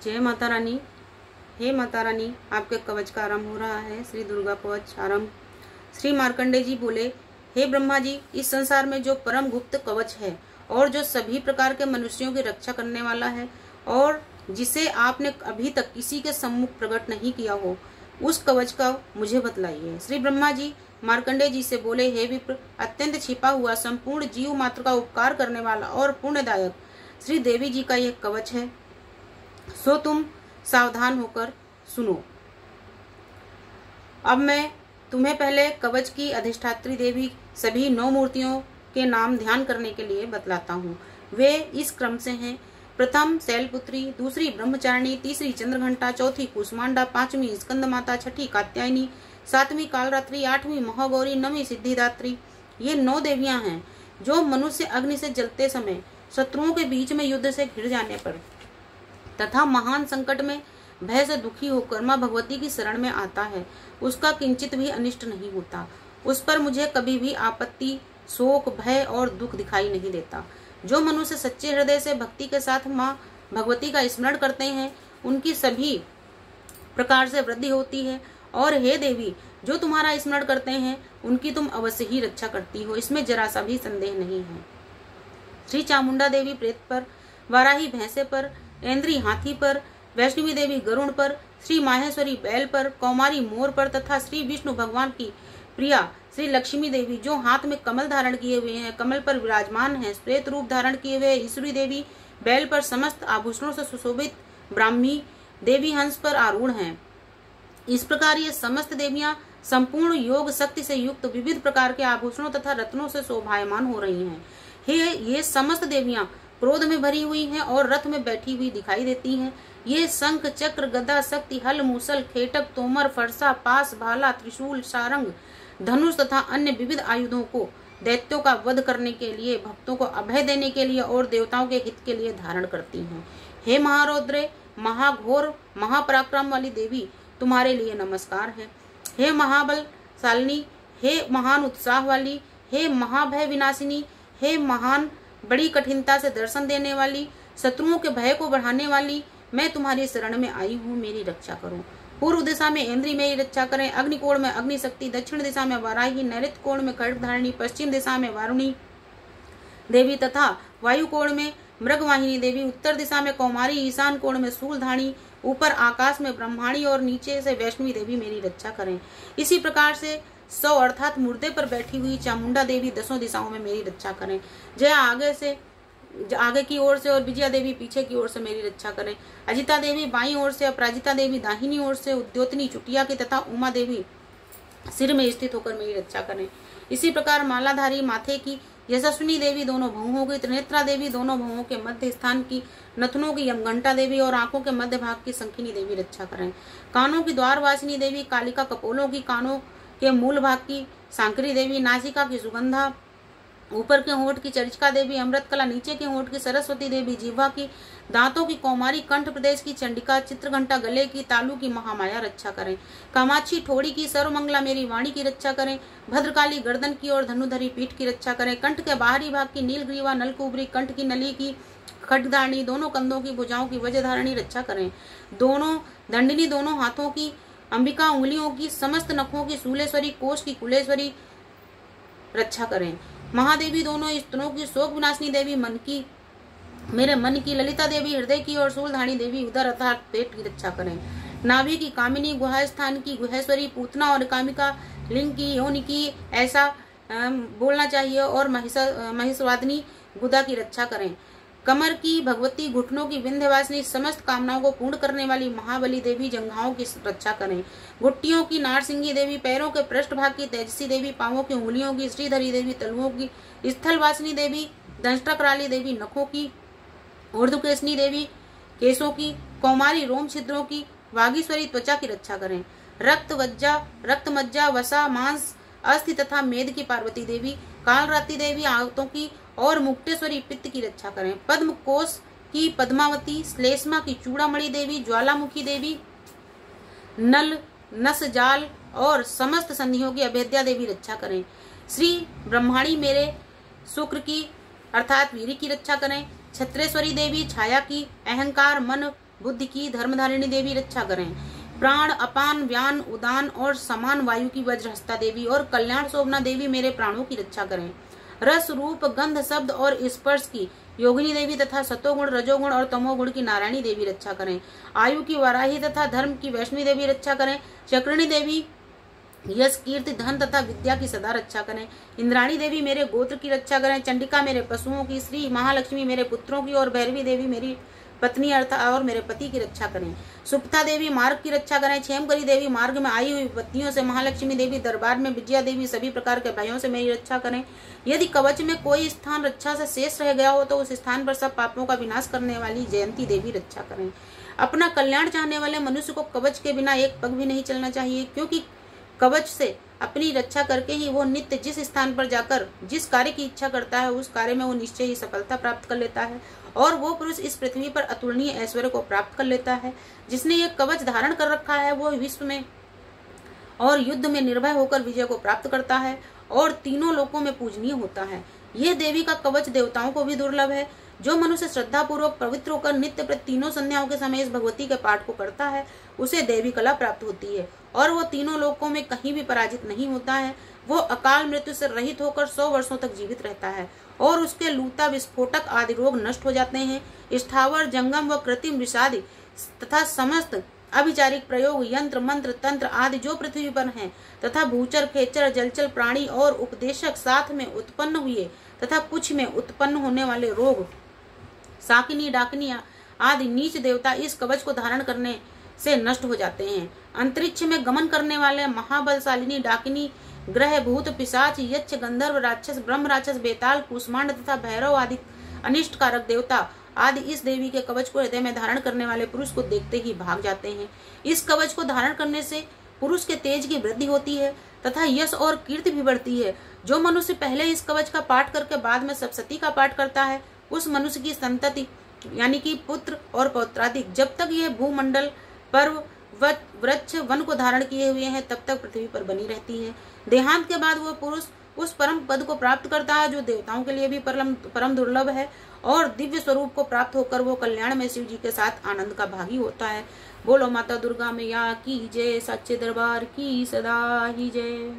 जय माता रानी। हे माता रानी, आपके कवच का आरंभ हो रहा है। श्री दुर्गा कवच आरंभ। श्री मार्कंडे जी बोले, हे ब्रह्मा जी, इस संसार में जो परम गुप्त कवच है और जो सभी प्रकार के मनुष्यों की रक्षा करने वाला है और जिसे आपने अभी तक किसी के सम्मुख प्रकट नहीं किया हो, उस कवच का मुझे बतलाइए। श्री ब्रह्मा जी मार्कंडे जी से बोले, हे विप्र, अत्यंत छिपा हुआ संपूर्ण जीव मात्र का उपकार करने वाला और पुण्यदायक श्री देवी जी का यह कवच है, सो तुम सावधान होकर सुनो। अब मैं तुम्हें पहले कवच की अधिष्ठात्री देवी सभी 9 मूर्तियों के नाम ध्यान करने के लिए बतलाता हूँ। वे इस क्रम से हैं: प्रथम शैलपुत्री, दूसरी ब्रह्मचारिणी, तीसरी चंद्रघंटा, चौथी कुष्मांडा, पांचवी स्कंद माता, छठी कात्यायनी, सातवीं कालरात्रि, आठवीं महागौरी, नवीं सिद्धिदात्री। ये 9 देवियां हैं जो मनुष्य अग्नि से जलते समय शत्रुओं के बीच में युद्ध से घिर जाने पर तथा महान संकट में भय से दुखी होकर मां भगवती की शरण में आता है, उसका किंचित भी अनिष्ट नहीं होता। उस पर मुझे कभी भी आपत्ति, शोक, भय और दुख दिखाई नहीं देता। जो मनुष्य सच्चे हृदय से भक्ति के साथ मां भगवती का स्मरण करते हैं, उनकी सभी प्रकार से वृद्धि होती है। और हे देवी, जो तुम्हारा स्मरण करते हैं उनकी तुम अवश्य ही रक्षा करती हो, इसमें जरा सा भी संदेह नहीं है। श्री चामुंडा देवी प्रेत पर, वाराही भैंसे पर, ऐन्द्री हाथी पर, वैष्णवी देवी गरुड़ पर, श्री माहेश्वरी बैल पर, कौमारी मोर पर तथा श्री विष्णु भगवान की प्रिया श्री लक्ष्मी देवी जो हाथ में कमल धारण किए हुए हैं, कमल पर विराजमान है, श्वेत रूप धारण किए हुए ईश्वरी देवी बैल पर समस्त आभूषणों से सुशोभित ब्राह्मी देवी हंस पर आरूढ़ हैं। इस प्रकार ये समस्त देवियां संपूर्ण योग शक्ति से युक्त विविध प्रकार के आभूषणों तथा रत्नों से शोभायमान हो रही हैं। ये समस्त देवियां क्रोध में भरी हुई हैं और रथ में बैठी हुई दिखाई देती हैं। ये शंख, चक्र, गदा, शक्ति, हल, मूसल, खेटक, तोमर, फरसा, पास, भाला, त्रिशूल, सारंग, धनुष तथा अन्य विविध आयुधों को दैत्यों का वध करने के लिए, भक्तों को अभय देने के लिए और देवताओं के हित के लिए धारण करती हैं। हे महारौद्रे, महाघोर महापराक्रम वाली देवी, तुम्हारे लिए नमस्कार है। हे महाबल शालिनी, हे महान उत्साह वाली, हे महाभय विनाशिनी, हे महान बड़ी कठिनता से दर्शन देने वाली, शत्रुओं के भय को बढ़ाने वाली, मैं तुम्हारी शरण में आई हूँ, मेरी रक्षा करो। पूर्व दिशा में ऐन्द्री मेरी रक्षा करें, अग्निकोण में अग्नि शक्ति, दक्षिण दिशा में वाराही, नैऋत्य कोण में खड्गधारिणी, पश्चिम दिशा में वारुणी देवी तथा वायु कोण में मृगवाहिनी देवी, उत्तर दिशा में कौमारी, ईशान कोण में शूलधारिणी, ऊपर आकाश में ब्रह्माणी और नीचे से वैष्णवी देवी मेरी रक्षा करें। इसी प्रकार से 100 अर्थात मुर्दे पर बैठी हुई चामुंडा देवी 10 दिशाओं में मेरी रक्षा करें। जय आगे की ओर से और विजया देवी पीछे की ओर से मेरी रक्षा करें। अजिता देवी बाईं ओर से, अपराजिता देवी दाहिनी ओर से, उद्योतनी चुटिया की तथा उमा देवी सिर में स्थित होकर मेरी रक्षा करें। इसी प्रकार मालाधारी माथे की यशस्विनी देवी दोनों भुवों की, त्रिनेत्रा देवी दोनों भुवों के मध्य स्थान की, नथनों की यमघंटा देवी और आंखों के मध्य भाग की शंखिनी देवी रक्षा करें। कानों की द्वारवासिनी देवी कालिका, कपोलों की कानों के मूल भाग की सांकरी देवी, नासिका की सुगंधा, ऊपर के होंठ की चरिचका देवी, अमृतकला, नीचे के होंठ की सरस्वती देवी, जिह्वा की, दांतों की कौमारी, कंठ प्रदेश की चंडिका, चित्रघंटा, गले की तालु की महामाया रक्षा करें। कामाक्षी ठोड़ी की सर्वमंगला मेरी वाणी की रक्षा करें। भद्रकाली गर्दन की और धनुधरी पीठ की रक्षा करें। कंठ के बाहरी भाग की नीलग्रीवा, नलकुबरी, कंठ की नली की खड्गधारिणी, दोनों कंधों की भुजाओं की वज्रधारिणी रक्षा करें। दोनों दंडिनी, दोनों हाथों की अंबिका, उंगलियों की, समस्त नखों की शूलेश्वरी, कोष की कुलेश्वरी रक्षा करें। महादेवी दोनों स्तनों की शोक विनाशिनी देवी, मेरे मन की ललिता देवी, हृदय की और शूलधारिणी देवी उदर अर्थात पेट की रक्षा करें। नाभि की कामिनी, गुहा स्थान की गुहेश्वरी, पूतना और कामिका, लिंग की, योनि की, ऐसा बोलना चाहिए, और महिषवादिनी गुदा की रक्षा करें। कमर की भगवती, घुटनों की विंध्यवासिनी, समस्त कामनाओं को पूर्ण करने वाली महाबली देवी जंघाओं की रक्षा करें। घुट्टियों की नारसिंगी देवी, पैरों के पृष्ठ भाग की तेजसी देवी, पांवों की उंगलियों की श्रीधरी देवी, तलुओं की स्थलवासिनी देवी, दंष्ट्रक्राली देवी, नखों की ऊर्ध्वकेशनी देवी, केशों की कौमारी, रोम छिद्रों की वागीश्वरी त्वचा की रक्षा करें। रक्त मज्जा, वसा, मांस, अस्थि तथा मेद की पार्वती देवी, कालरात्रि देवी आंतों की और मुक्तेश्वरी पित्त की रक्षा करें। पद्म कोश की पद्मावती, श्लेष्मा की चूड़ामणि देवी, ज्वालामुखी देवी, नल, नस, जाल और समस्त संधियों की अभेद्या देवी रक्षा करें। श्री ब्रह्माणी मेरे शुक्र की अर्थात वीर की रक्षा करें। छत्रेश्वरी देवी छाया की, अहंकार, मन, बुद्धि की धर्मधारिणी देवी रक्षा करें। प्राण, अपान, व्यान, उदान और समान वायु की वज्रहस्ता देवी और कल्याण शोभना देवी मेरे प्राणों की रक्षा करें। रस, रूप, गंध, शब्द और स्पर्श की योगिनी देवी तथा सतोगुण, रजोगुण और तमोगुण की नारायणी देवी रक्षा करें। आयु की वाराही तथा धर्म की वैष्णवी देवी रक्षा करें। चक्रिणी देवी यश, कीर्ति, धन तथा विद्या की सदा रक्षा करें। इंद्राणी देवी मेरे गोत्र की रक्षा करें। चंडिका मेरे पशुओं की, श्री महालक्ष्मी मेरे पुत्रों की और भैरवी देवी मेरी पत्नी अर्थात और मेरे पति की रक्षा करें। सुप्ता देवी मार्ग की रक्षा करें। क्षेमकरी देवी मार्ग में आई हुई विपत्तियों से, महालक्ष्मी देवी दरबार में, विजया देवी सभी प्रकार के भयों से मेरी रक्षा करें। यदि कवच में कोई स्थान रक्षा से शेष रह गया हो तो उस स्थान पर सब पापों का विनाश करने वाली जयंती देवी रक्षा करें। अपना कल्याण चाहने वाले मनुष्य को कवच के बिना एक पग भी नहीं चलना चाहिए, क्योंकि कवच से अपनी रक्षा करके ही वो नित्य जिस स्थान पर जाकर जिस कार्य की इच्छा करता है उस कार्य में वो निश्चय ही सफलता प्राप्त कर लेता है और वो पुरुष इस पृथ्वी पर अतुलनीय ऐश्वर्य को प्राप्त कर लेता है। जिसने ये कवच धारण कर रखा है वो विश्व में और युद्ध में निर्भय होकर विजय को प्राप्त करता है और तीनों लोकों में पूजनीय होता है। यह देवी का कवच देवताओं को भी दुर्लभ है। जो मनुष्य श्रद्धा पूर्वक पवित्र होकर नित्य प्रति तीनों संध्याओं के समय इस भगवती के पाठ को करता है उसे देवी कला प्राप्त होती है और वो तीनों लोकों में कहीं भी पराजित नहीं होता है। वो अकाल मृत्यु से रहित होकर 100 वर्षों तक जीवित रहता है और उसके लूता, विस्फोटक आदि रोग नष्ट हो जाते हैं। स्थावर, जंगम व कृत्रिम विषादि तथा समस्त अभिचारिक प्रयोग, यंत्र, मंत्र, तंत्र आदि जो पृथ्वी पर हैं तथा भूचर, खेचर, जलचल प्राणी और उपदेशक साथ में उत्पन्न हुए तथा कुछ में उत्पन्न होने वाले रोग, साकिनी, डाकिनी आदि नीच देवता इस कवच को धारण करने से नष्ट हो जाते हैं। अंतरिक्ष में गमन करने वाले महाबलशालिनी डाकिनी, ग्रह, भूत, पिशाच, यक्ष, गंधर्व, राक्षस, ब्रह्म राक्षस, बेताल, कुष्मांड तथा भैरव आदि अनिष्ट कारक देवता आदि इस देवी के कवच को हृदय में धारण करने वाले पुरुष को देखते ही भाग जाते हैं। इस कवच को धारण करने से पुरुष के तेज की वृद्धि होती है तथा यश और कीर्ति भी बढ़ती है। जो मनुष्य पहले इस कवच का पाठ करके बाद में सप्तशती का पाठ करता है उस मनुष्य की संतति यानी कि पुत्र और पौत्रादि जब तक यह भूमंडल, पर्व, वृक्ष, वन को धारण किए हुए हैं तब तक पृथ्वी पर बनी रहती है। देहांत के बाद वह पुरुष उस परम पद को प्राप्त करता है जो देवताओं के लिए भी परम दुर्लभ है और दिव्य स्वरूप को प्राप्त होकर वो कल्याण में शिव जी के साथ आनंद का भागी होता है। बोलो माता दुर्गा मैया की जय, सच्चे दरबार की सदा ही जय।